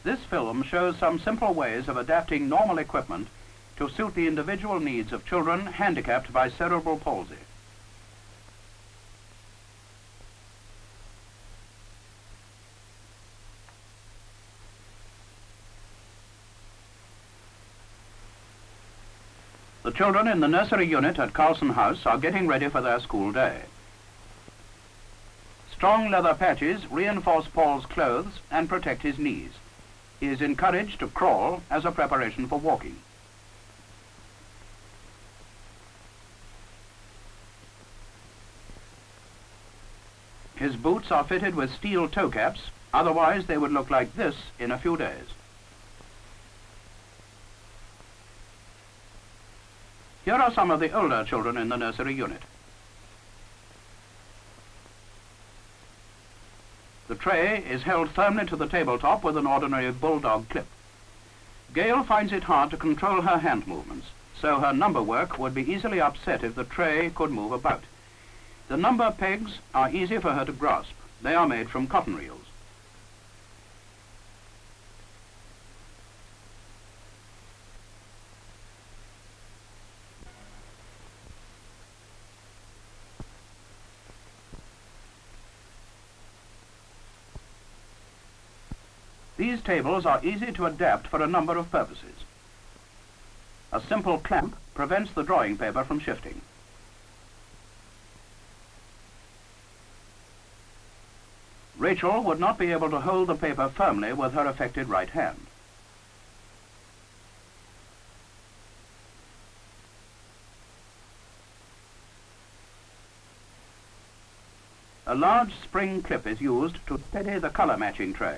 This film shows some simple ways of adapting normal equipment to suit the individual needs of children handicapped by cerebral palsy. The children in the nursery unit at Carlson House are getting ready for their school day. Strong leather patches reinforce Paul's clothes and protect his knees. He is encouraged to crawl as a preparation for walking. His boots are fitted with steel toe caps, otherwise they would look like this in a few days. Here are some of the older children in the nursery unit. The tray is held firmly to the tabletop with an ordinary bulldog clip. Gail finds it hard to control her hand movements, so her number work would be easily upset if the tray could move about. The number pegs are easy for her to grasp. They are made from cotton reels. These tables are easy to adapt for a number of purposes. A simple clamp prevents the drawing paper from shifting. Rachel would not be able to hold the paper firmly with her affected right hand. A large spring clip is used to steady the color matching tray.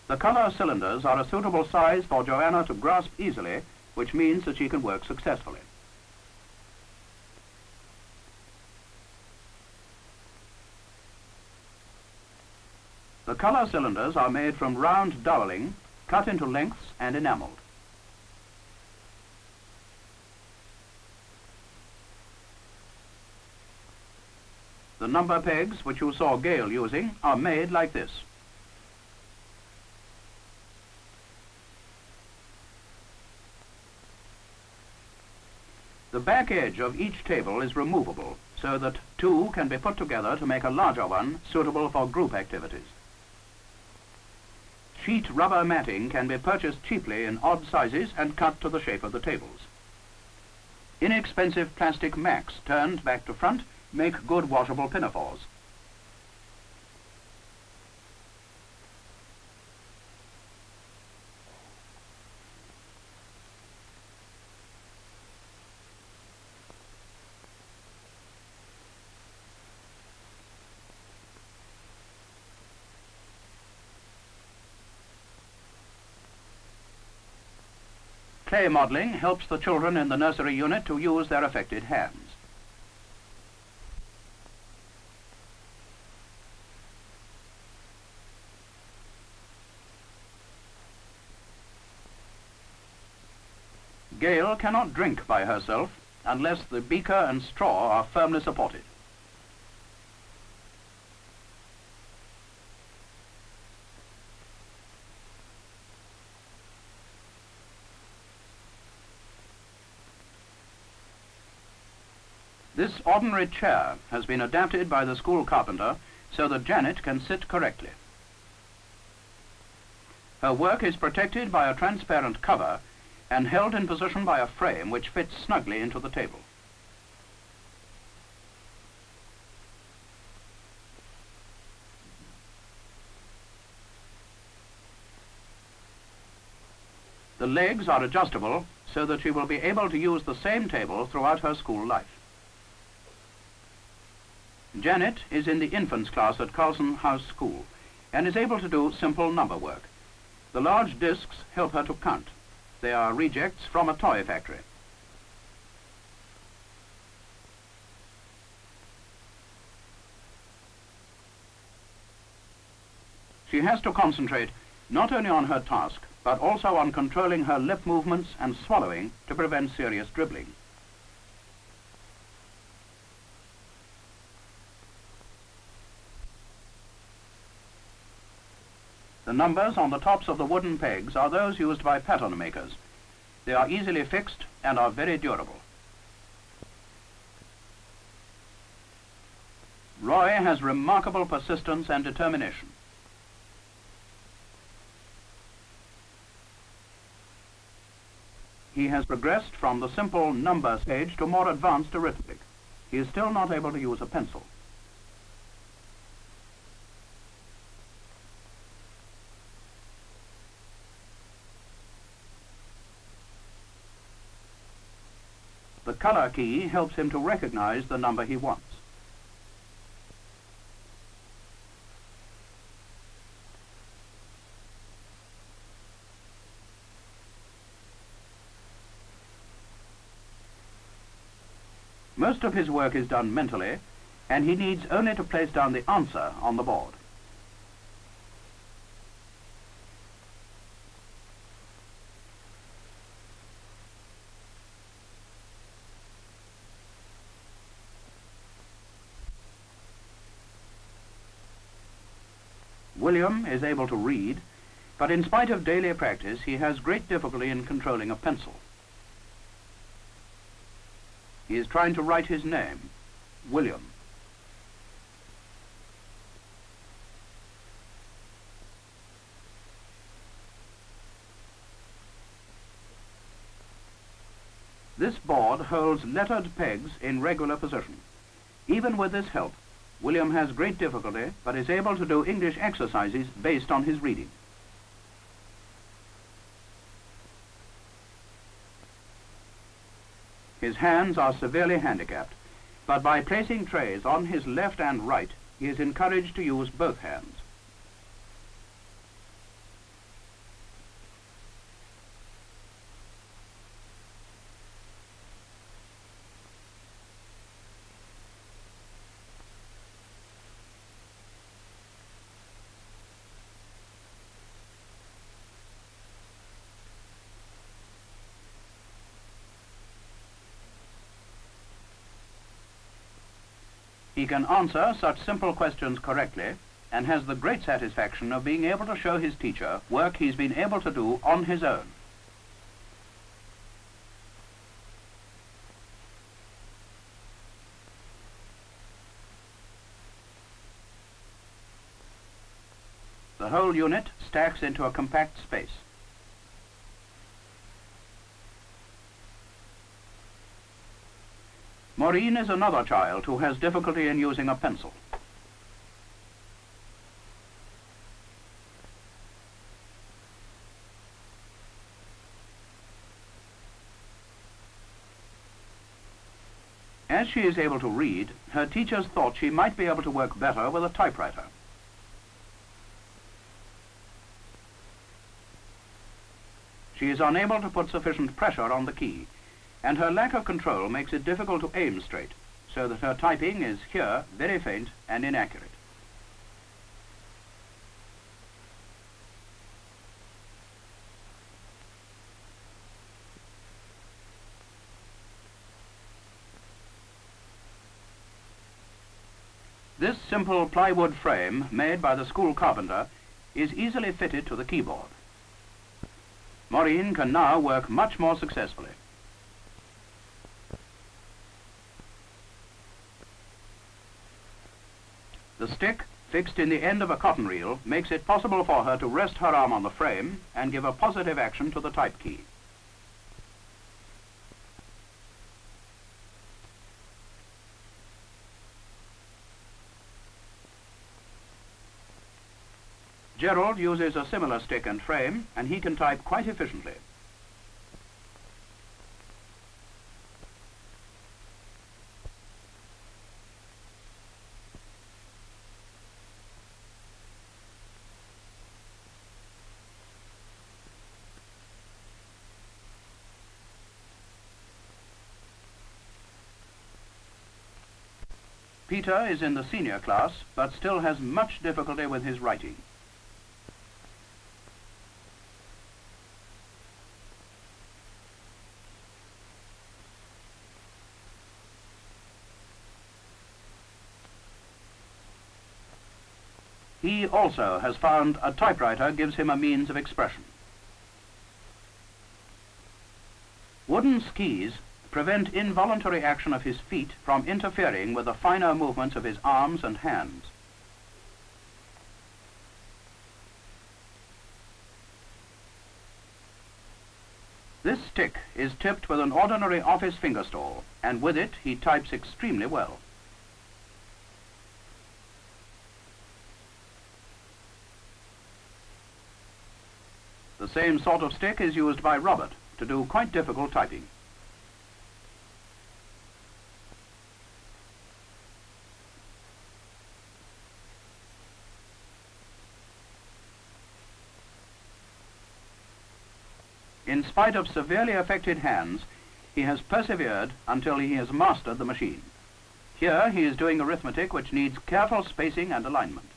The color cylinders are a suitable size for Joanna to grasp easily, which means that she can work successfully. The color cylinders are made from round doweling, cut into lengths and enameled. The number pegs, which you saw Gail using, are made like this. The back edge of each table is removable, so that two can be put together to make a larger one suitable for group activities. Sheet rubber matting can be purchased cheaply in odd sizes and cut to the shape of the tables. Inexpensive plastic mats turned back to front make good washable pinafores. Clay modeling helps the children in the nursery unit to use their affected hands. Gail cannot drink by herself unless the beaker and straw are firmly supported. This ordinary chair has been adapted by the school carpenter so that Janet can sit correctly. Her work is protected by a transparent cover and held in position by a frame which fits snugly into the table. The legs are adjustable so that she will be able to use the same table throughout her school life. Janet is in the infants class at Carlson House School and is able to do simple number work. The large discs help her to count. They are rejects from a toy factory. She has to concentrate not only on her task, but also on controlling her lip movements and swallowing to prevent serious dribbling. The numbers on the tops of the wooden pegs are those used by pattern makers. They are easily fixed and are very durable. Roy has remarkable persistence and determination. He has progressed from the simple number stage to more advanced arithmetic. He is still not able to use a pencil. The color key helps him to recognize the number he wants. Most of his work is done mentally, and he needs only to place down the answer on the board. William is able to read, but in spite of daily practice, he has great difficulty in controlling a pencil. He is trying to write his name, William. This board holds lettered pegs in regular position. Even with this help, William has great difficulty, but is able to do English exercises based on his reading. His hands are severely handicapped, but by placing trays on his left and right, he is encouraged to use both hands. He can answer such simple questions correctly and has the great satisfaction of being able to show his teacher work he's been able to do on his own. The whole unit stacks into a compact space. Maureen is another child who has difficulty in using a pencil. As she is able to read, her teachers thought she might be able to work better with a typewriter. She is unable to put sufficient pressure on the key, and her lack of control makes it difficult to aim straight, so that her typing is here very faint and inaccurate. This simple plywood frame made by the school carpenter is easily fitted to the keyboard. Maureen can now work much more successfully. The stick, fixed in the end of a cotton reel, makes it possible for her to rest her arm on the frame and give a positive action to the type key. Gerald uses a similar stick and frame, and he can type quite efficiently. Peter is in the senior class, but still has much difficulty with his writing. He also has found a typewriter gives him a means of expression. Wooden skis prevent involuntary action of his feet from interfering with the finer movements of his arms and hands. This stick is tipped with an ordinary office fingerstall, and with it he types extremely well. The same sort of stick is used by Robert to do quite difficult typing. In spite of severely affected hands, he has persevered until he has mastered the machine. Here he is doing arithmetic which needs careful spacing and alignment.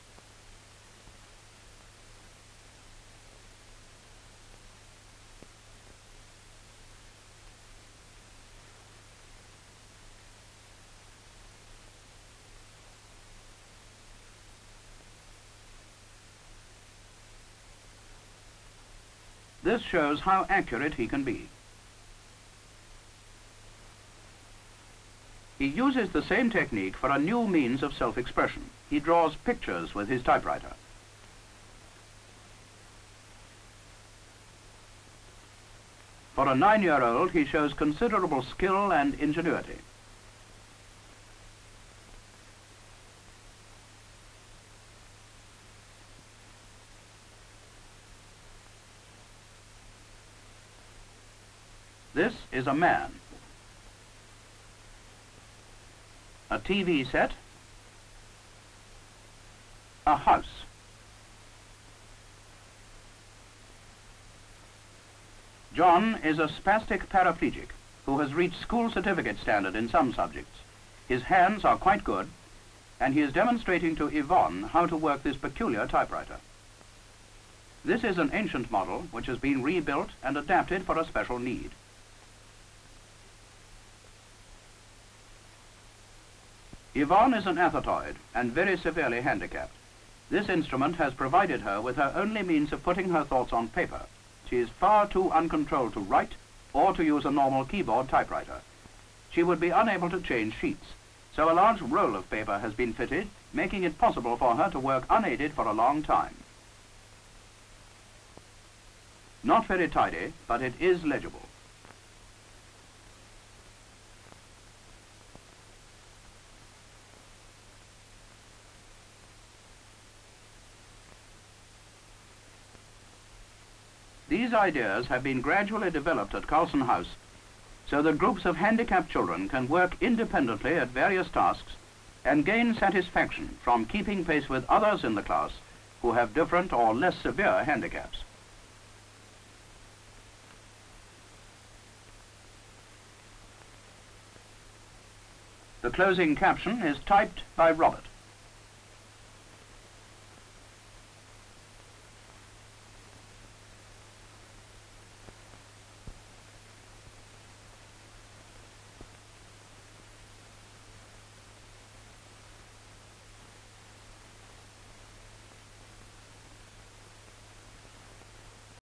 This shows how accurate he can be. He uses the same technique for a new means of self-expression. He draws pictures with his typewriter. For a 9-year-old, he shows considerable skill and ingenuity. This is a man, a TV set, a house. John is a spastic paraplegic who has reached school certificate standard in some subjects. His hands are quite good, and he is demonstrating to Yvonne how to work this peculiar typewriter. This is an ancient model which has been rebuilt and adapted for a special need. Yvonne is an athetoid and very severely handicapped. This instrument has provided her with her only means of putting her thoughts on paper. She is far too uncontrolled to write or to use a normal keyboard typewriter. She would be unable to change sheets, so a large roll of paper has been fitted, making it possible for her to work unaided for a long time. Not very tidy, but it is legible. These ideas have been gradually developed at Carlson House so that groups of handicapped children can work independently at various tasks and gain satisfaction from keeping pace with others in the class who have different or less severe handicaps. The closing caption is typed by Robert.